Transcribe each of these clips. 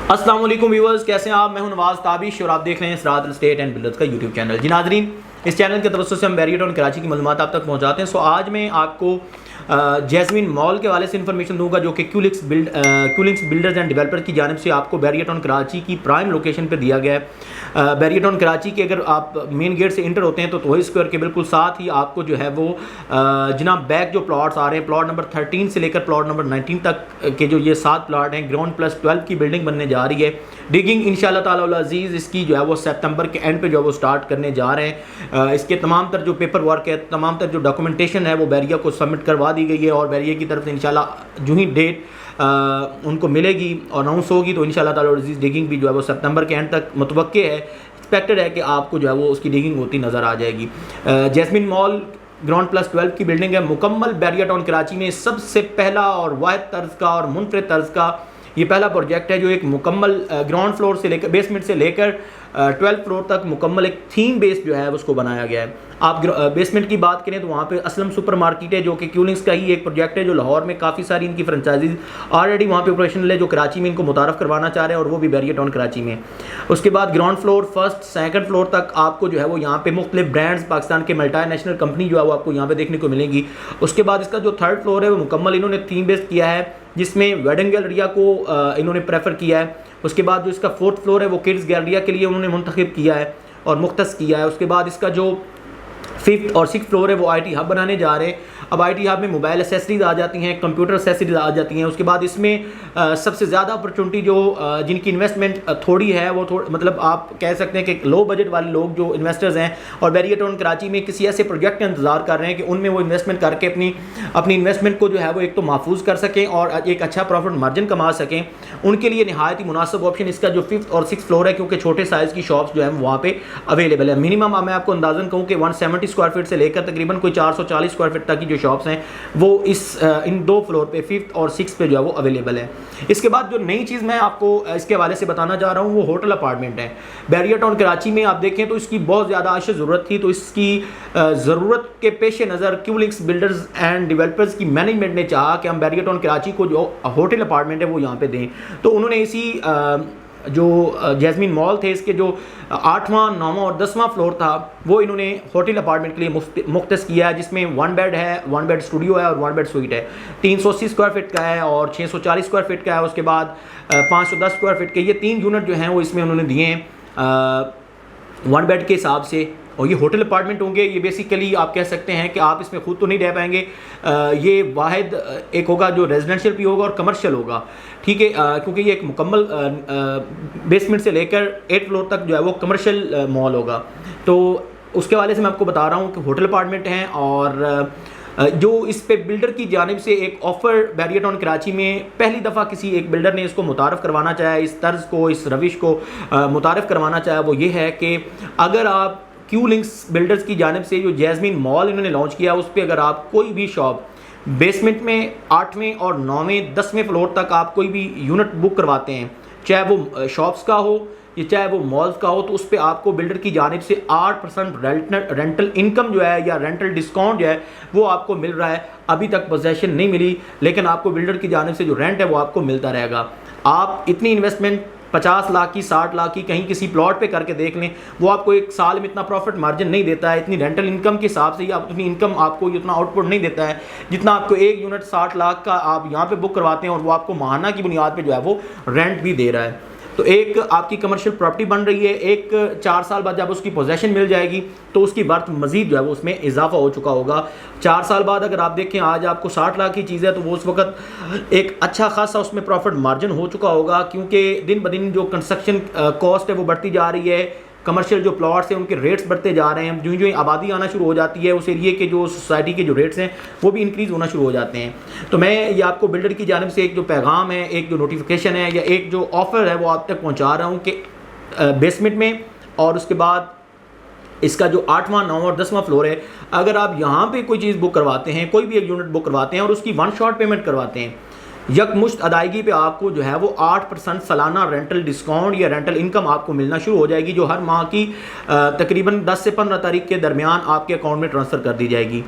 السلام علیکم ویورز، کیسے ہیں آپ؟ میں ہوں نواز تابش اور آپ دیکھ رہے ہیں اسرات ریل اسٹیٹ اینڈ بلڈرز کا یوٹیوب چینل۔ جی ناظرین، اس چینل کے توسط سے ہم بیریئر ٹاؤن کراچی کی معلومات آپ تک پہنچاتے ہیں۔ آج میں آپ کو جیسمین مال کے حوالے سے انفارمیشن دوں گا جو کہ کیولنکس بلڈرز اینڈ ڈیولپر کی جانب سے آپ کو بیریئر ٹاؤن کراچی کی پرائم لوکیشن پہ دیا گیا ہے۔ بیریئر ٹاؤن کراچی کے اگر آپ مین گیٹ سے انٹر ہوتے ہیں تو توہی اسکوائر کے بالکل ساتھ ہی آپ کو جو ہے وہ جناب بیک جو پلاٹس آ رہے ہیں، پلاٹ نمبر 13 سے لے کر پلاٹ نمبر 19 تک کے جو یہ 7 پلاٹ ہیں، گراؤنڈ پلس 12 کی بلڈنگ بننے جا رہی ہے۔ ڈگنگ انشاءاللہ تعالی العزیز اس کی جو ہے وہ سپتمبر کے اینڈ پہ جو ہے وہ سٹارٹ کرنے جا رہے ہیں۔ اس کے تمام تر جو پیپر ورک ہے، تمام تر جو ڈاکومنٹیشن ہے وہ بیریا کو سبمٹ کروا دی گئی ہے، اور بیریا کی طرف سے انشاءاللہ جو ہی ڈیٹ ان کو ملے گی اور اناؤنس ہوگی تو انشاءاللہ تعالی العزیز ڈگنگ بھی جو ہے وہ سپتمبر کے اینڈ تک متوقع ہے، ایکسپیکٹڈ ہے کہ آپ کو جو ہے وہ اس کی ڈگنگ ہوتی نظر آ جائے گی۔ جیسمین مال گراؤنڈ پلس 12 کی بلڈنگ ہے، مکمل بیریا ٹاؤن کراچی میں سب سے پہلا اور واحد طرز کا اور منفرد طرز کا یہ پہلا پروجیکٹ ہے جو ایک مکمل گراؤنڈ فلور سے لے کر بیسمنٹ سے لے کر 12 فلور تک مکمل ایک تھیم بیس جو ہے اس کو بنایا گیا ہے۔ آپ بیسمنٹ کی بات کریں تو وہاں پہ اسلم سپر مارکیٹ ہے جو کہ کیولنکس کا ہی ایک پروجیکٹ ہے، جو لاہور میں کافی ساری ان کی فرنچائزیز آلریڈی وہاں پہ آپریشنل ہے، جو کراچی میں ان کو متعارف کروانا چاہ رہے ہیں، اور وہ بھی بیریا ٹاؤن کراچی میں۔ اس کے بعد ground floor first second floor تک آپ کو جو ہے وہ یہاں پہ مختلف برانڈز پاکستان کے ملٹی نیشنل کمپنی جو ہے وہ آپ کو یہاں پہ دیکھنے کو ملیں گی۔ اس کے بعد اس کا جو تھرڈ فلور ہے وہ مکمل انہوں نے تھیم بیس کیا ہے، جس میں ویڈنگ گیلریا کو انہوں نے پریفر کیا ہے۔ اس کے بعد جو اس کا فورتھ فلور ہے وہ کڈز گیلریا کے لیے انہوں نے منتخب کیا ہے اور مختص کیا ہے۔ اس کے بعد اس کا جو 5th اور 6th فلور ہے وہ آئی ٹی ہب بنانے جا رہے ہیں۔ اب آئی ٹی ہب میں موبائل ایسیسریز آ جاتی ہیں، کمپیوٹر ایسیسریز آ جاتی ہیں۔ اس کے بعد اس میں سب سے زیادہ اپرچونٹی جو جن کی انویسٹمنٹ تھوڑی ہے وہ مطلب آپ کہہ سکتے ہیں کہ لو بجٹ والے لوگ جو انویسٹرز ہیں اور بیریا ٹاؤن کراچی میں کسی ایسے پروجیکٹ کا انتظار کر رہے ہیں کہ ان میں وہ انویسٹمنٹ کر کے اپنی انویسٹمنٹ کو جو ہے وہ ایک تو محفوظ کر سکیں اور ایک اچھا پروفٹ مارجن کما سکیں، ان کے لیے نہایت ہی مناسب آپشن اس کا جو 5th اور 6th فلور ہے، کیونکہ چھوٹے سائز کی شاپس جو ہیں وہاں پہ اویلیبل ہے۔ منیمم میں آپ کو اندازاً کہوں کہ 170 اسکوائر فٹ سے لے کر تقریباً کوئی 440 اسکوائر فٹ تک کی جو شاپس ہیں وہ ان 2 فلور پہ 5th اور 6th پہ جو ہے وہ اویلیبل ہے۔ اس کے بعد جو نئی چیز میں آپ کو اس کے حوالے سے بتانا چاہ رہا ہوں وہ ہوٹل اپارٹمنٹ ہے۔ بیریا ٹاؤن کراچی میں آپ دیکھیں تو اس کی بہت زیادہ اشد ضرورت تھی، تو اس کی ضرورت کے پیش نظر کیولنکس بلڈرز اینڈ ڈیولپرز کی مینجمنٹ نے چاہا کہ ہم بیریا ٹاؤن کراچی کو جو ہوٹل اپارٹمنٹ ہے وہ یہاں پہ دیں، تو انہوں نے اسی جو جیسمین مال تھے اس کے جو 8واں 9واں اور 10واں فلور تھا وہ انہوں نے ہوٹل اپارٹمنٹ کے لیے مختص کیا ہے، جس میں 1 بیڈ ہے، 1 بیڈ اسٹوڈیو ہے اور 1 بیڈ سویٹ ہے، 380 اسکوائر فٹ کا ہے اور 640 اسکوائر فٹ کا ہے۔ اس کے بعد 510 اسکوائر فٹ کے یہ 3 یونٹ جو ہیں وہ اس میں انہوں نے دیے ہیں 1 بیڈ کے حساب سے، اور یہ ہوٹل اپارٹمنٹ ہوں گے۔ یہ بیسیکلی آپ کہہ سکتے ہیں کہ آپ اس میں خود تو نہیں رہ پائیں گے، یہ واحد ایک ہوگا جو ریزیڈنشیل بھی ہوگا اور کمرشل ہوگا، ٹھیک ہے، کیونکہ یہ ایک مکمل بیسمنٹ سے لے کر 8 فلور تک جو ہے وہ کمرشل مال ہوگا۔ تو اس کے حوالے سے میں آپ کو بتا رہا ہوں کہ ہوٹل اپارٹمنٹ ہیں، اور جو اس پہ بلڈر کی جانب سے ایک آفر بیریا ٹاؤن کراچی میں پہلی دفعہ کسی ایک بلڈر نے اس کو متعارف کروانا چاہا ہے، اس طرز کو، اس روش کو متعارف کروانا چاہا، وہ یہ ہے کہ اگر آپ کیولنکس بلڈرز کی جانب سے جو جیسمین مال انہوں نے لانچ کیا اس پہ اگر آپ کوئی بھی شاپ بیسمنٹ میں 8ویں اور 9ویں 10ویں فلور تک آپ کوئی بھی یونٹ بک کرواتے ہیں، چاہے وہ شاپس کا ہو یا چاہے وہ مالز کا ہو، تو اس پہ آپ کو بلڈر کی جانب سے 8% رینٹل انکم جو ہے یا رینٹل ڈسکاؤنٹ جو ہے وہ آپ کو مل رہا ہے۔ ابھی تک پوزیشن نہیں ملی، لیکن آپ کو بلڈر کی جانب سے جو رینٹ ہے وہ آپ کو ملتا رہے گا۔ آپ اتنی انویسٹمنٹ 50 لاکھ کی 60 لاکھ کی کہیں کسی پلاٹ پہ کر کے دیکھ لیں، وہ آپ کو ایک سال میں اتنا پروفٹ مارجن نہیں دیتا ہے، اتنی رینٹل انکم کے حساب سے یا اتنی انکم آپ کو اتنا آؤٹ پٹ نہیں دیتا ہے جتنا آپ کو ایک یونٹ 60 لاکھ کا آپ یہاں پہ بک کرواتے ہیں اور وہ آپ کو ماہانہ کی بنیاد پہ جو ہے وہ رینٹ بھی دے رہا ہے۔ تو ایک آپ کی کمرشل پراپرٹی بن رہی ہے، ایک 4 سال بعد جب اس کی پوزیشن مل جائے گی تو اس کی برتھ مزید جو ہے وہ اس میں اضافہ ہو چکا ہوگا۔ 4 سال بعد اگر آپ دیکھیں آج آپ کو 60 لاکھ کی چیز ہے تو وہ اس وقت ایک اچھا خاصا اس میں پروفٹ مارجن ہو چکا ہوگا، کیونکہ دن بدن جو کنسٹرکشن کاسٹ ہے وہ بڑھتی جا رہی ہے، کمرشل جو پلاٹس ہیں ان کے ریٹس بڑھتے جا رہے ہیں، جو جو آبادی آنا شروع ہو جاتی ہے اس ایریے کے جو سوسائٹی کے جو ریٹس ہیں وہ بھی انکریز ہونا شروع ہو جاتے ہیں۔ تو میں یہ آپ کو بلڈر کی جانب سے ایک جو پیغام ہے، ایک جو نوٹیفیکیشن ہے یا ایک جو آفر ہے وہ آپ تک پہنچا رہا ہوں کہ بیسمنٹ میں اور اس کے بعد اس کا جو 8واں 9واں اور 10واں فلور ہے، اگر آپ یہاں پہ کوئی چیز بک کرواتے ہیں، کوئی بھی ایک یونٹ بک کرواتے ہیں اور اس کی 1 شاٹ پیمنٹ کرواتے ہیں، یکمشت ادائیگی پہ آپ کو جو ہے وہ 8% سالانہ رینٹل ڈسکاؤنٹ یا رینٹل انکم آپ کو ملنا شروع ہو جائے گی، جو ہر ماہ کی تقریباً 10 سے 15 تاریخ کے درمیان آپ کے اکاؤنٹ میں ٹرانسفر کر دی جائے گی۔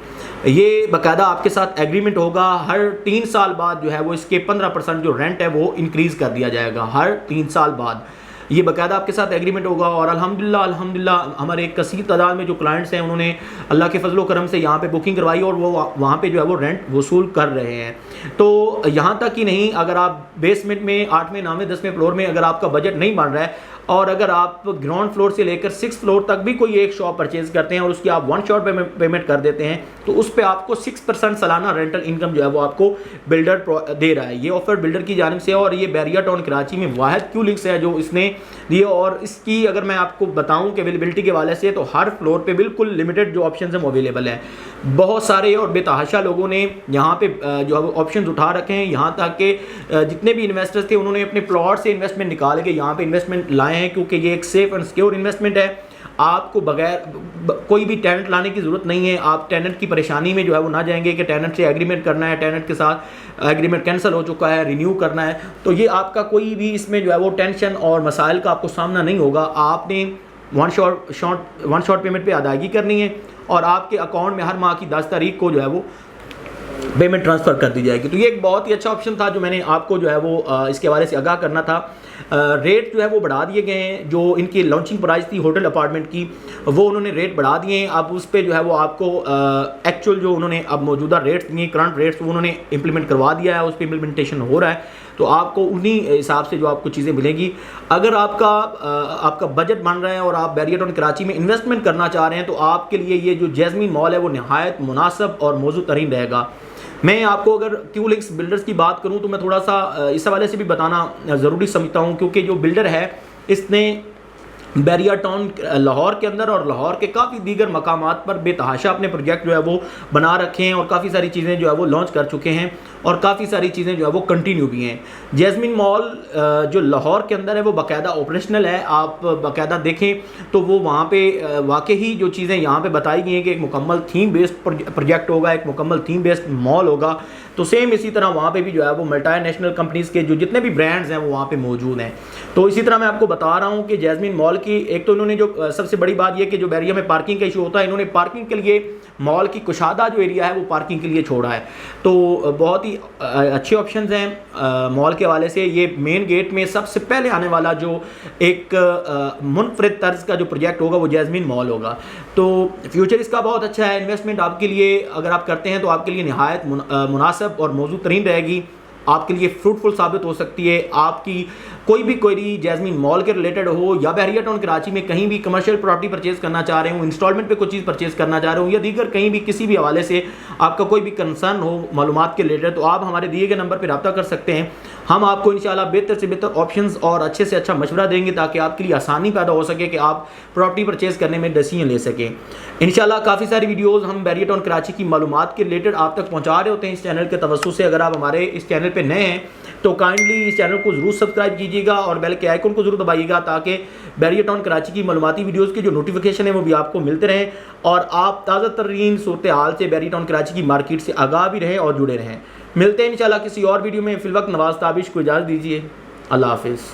یہ باقاعدہ آپ کے ساتھ ایگریمنٹ ہوگا، ہر 3 سال بعد جو ہے وہ اس کے 15% جو رینٹ ہے وہ انکریز کر دیا جائے گا، ہر 3 سال بعد یہ باقاعدہ آپ کے ساتھ ایگریمنٹ ہوگا۔ اور الحمدللہ ہمارے ایک کثیر تعداد میں جو کلائنٹس ہیں انہوں نے اللہ کے فضل و کرم سے یہاں پہ بکنگ کروائی اور وہ وہاں پہ جو ہے وہ رینٹ وصول کر رہے ہیں۔ تو یہاں تک ہی نہیں، اگر آپ بیسمنٹ میں 8ویں 9ویں 10ویں فلور میں اگر آپ کا بجٹ نہیں بن رہا ہے اور اگر آپ گراؤنڈ فلور سے لے کر 6 فلور تک بھی کوئی ایک شاپ پرچیز کرتے ہیں اور اس کی آپ 1 شاٹ پیمنٹ کر دیتے ہیں تو اس پہ آپ کو 6% سالانہ رینٹل انکم جو ہے وہ آپ کو بلڈر دے رہا ہے۔ یہ آفر بلڈر کی جانب سے ہے اور یہ بیریا ٹاؤن کراچی میں واحد کیو لنکس ہے جو اس نے دیے، اور اس کی اگر میں آپ کو بتاؤں کہ اویلیبلٹی کے حوالے سے تو ہر فلور پہ بالکل لمیٹڈ جو آپشنز ہیں وہ اویلیبل ہیں۔ بہت سارے اور بے تحاشا لوگوں نے یہاں پہ جو ہے وہ آپشنز اٹھا رکھے ہیں، یہاں تک کہ جتنے بھی انویسٹرز تھے انہوں نے اپنے پلاٹ سے انویسٹمنٹ نکال کے یہاں پہ انویسٹمنٹ لائے ہیں، کیونکہ یہ ایک سیف اینڈ سیکیور انویسٹمنٹ ہے۔ آپ کو بغیر کوئی بھی ٹیننٹ لانے کی ضرورت نہیں ہے، آپ ٹیننٹ کی پریشانی میں جو ہے وہ نہ جائیں گے کہ ٹیننٹ سے ایگریمنٹ کرنا ہے، ٹیننٹ کے ساتھ ایگریمنٹ کینسل ہو چکا ہے، رینیو کرنا ہے، تو یہ آپ کا کوئی بھی اس میں جو ہے وہ ٹینشن اور مسائل کا آپ کو سامنا نہیں ہوگا۔ آپ نے 1 شاٹ پیمنٹ پہ ادائیگی کرنی ہے اور آپ کے اکاؤنٹ میں ہر ماہ کی 10 تاریخ کو جو ہے وہ پیمنٹ ٹرانسفر کر دی جائے گی۔ تو یہ ایک بہت ہی اچھا آپشن تھا جو میں نے آپ کو جو ہے وہ اس کے حوالے سے آگاہ کرنا تھا۔ ریٹ جو ہے وہ بڑھا دیے گئے ہیں، جو ان کی لانچنگ پرائز تھی ہوٹل اپارٹمنٹ کی وہ انہوں نے ریٹ بڑھا دیے ہیں۔ اب اس پہ جو ہے وہ آپ کو ایکچوئل جو انہوں نے اب موجودہ ریٹس دیے کرنٹ ریٹس وہ انہوں نے امپلیمنٹ کروا دیا ہے، اس پہ امپلیمنٹیشن ہو رہا ہے، تو آپ کو انہی حساب سے جو آپ کو چیزیں ملیں گی۔ اگر آپ کا بجٹ بن رہا ہے اور آپ بیریا ٹاؤن کراچی میں انویسٹمنٹ کرنا چاہ رہے ہیں تو آپ کے لیے یہ جو جیسمین مال ہے وہ نہایت مناسب اور موزوں ترین رہے گا۔ میں آپ کو اگر کیو لنکس بلڈرز کی بات کروں تو میں تھوڑا سا اس حوالے سے بھی بتانا ضروری سمجھتا ہوں، کیونکہ جو بلڈر ہے اس نے بیریا ٹاؤن لاہور کے اندر اور لاہور کے کافی دیگر مقامات پر بے تحاشا اپنے پروجیکٹ جو ہے وہ بنا رکھے ہیں اور کافی ساری چیزیں جو ہے وہ لانچ کر چکے ہیں اور کافی ساری چیزیں جو ہے وہ کنٹینیو بھی ہیں۔ جیسمین مال جو لاہور کے اندر ہے وہ باقاعدہ آپریشنل ہے، آپ باقاعدہ دیکھیں تو وہ وہاں پہ واقعی جو چیزیں یہاں پہ بتائی گئی ہیں کہ ایک مکمل تھیم بیسڈ پروجیکٹ ہوگا، ایک مکمل تھیم بیسڈ مال ہوگا، تو سیم اسی طرح وہاں پہ بھی جو ہے وہ ملٹی نیشنل کمپنیز کے جو جتنے بھی برانڈز ہیں وہ وہاں پہ موجود ہیں۔ تو اسی طرح میں آپ کو بتا رہا ہوں کہ جیسمین مال کی ایک تو انہوں نے جو سب سے بڑی بات یہ کہ جو بیریا میں پارکنگ کا ایشو ہوتا ہے، انہوں نے پارکنگ کے لیے مال کی کشادہ جو ایریا ہے وہ پارکنگ کے لیے چھوڑا ہے، تو بہت ہی اچھے آپشنز ہیں مال کے حوالے سے۔ یہ مین گیٹ میں سب سے پہلے آنے والا جو ایک منفرد طرز کا جو پروجیکٹ ہوگا وہ جیسمین مال ہوگا، تو فیوچر اس کا بہت اچھا ہے۔ انویسٹمنٹ آپ کے لیے اگر آپ کرتے ہیں تو آپ کے لیے نہایت مناسب اور موزوں ترین رہے گی، آپ کے لیے فروٹفل ثابت ہو سکتی ہے۔ آپ کی کوئی بھی کوئری جیسمین مال کے ریلیٹڈ ہو یا بیریا ٹاؤن کراچی میں کہیں بھی کمرشل پراپرٹی پرچیز کرنا چاہ رہے ہوں، انسٹالمنٹ پہ کوئی چیز پرچیز کرنا چاہ رہے ہوں یا دیگر کہیں بھی کسی بھی حوالے سے آپ کا کوئی بھی کنسرن ہو معلومات کے ریلیٹڈ، تو آپ ہمارے دیے گئے نمبر پہ رابطہ کر سکتے ہیں۔ ہم آپ کو انشاءاللہ بہتر سے بہتر آپشنز اور اچھے سے اچھا مشورہ دیں گے تاکہ آپ کے لیے آسانی پیدا ہو سکے کہ آپ پراپرٹی پرچیز کرنے میں ڈیسیژن لے سکیں۔ انشاءاللہ کافی ساری ویڈیوز ہم بیریا ٹاؤن کراچی کی معلومات کے ریلیٹڈ آپ تک پہنچا رہے ہوتے ہیں اس چینل کے توسط سے۔ اگر آپ ہمارے اس چینل پہ نئے ہیں تو کائنڈلی اس چینل کو ضرور سبسکرائب کیجیے گا اور بیل کے آئیکن کو ضرور دبائیے گا تاکہ بیریا ٹاؤن کراچی کی معلوماتی ویڈیوز کی جو نوٹیفیکیشن ہے وہ بھی آپ کو ملتے رہیں اور آپ تازہ ترین صورتحال سے بیریا ٹاؤن کراچی کی مارکیٹ سے آگاہ بھی رہیں اور جڑے رہیں۔ ملتے ہیں انشاءاللہ کسی اور ویڈیو میں، فی الوقت نواز تابش کو اجازت دیجیے، اللہ حافظ۔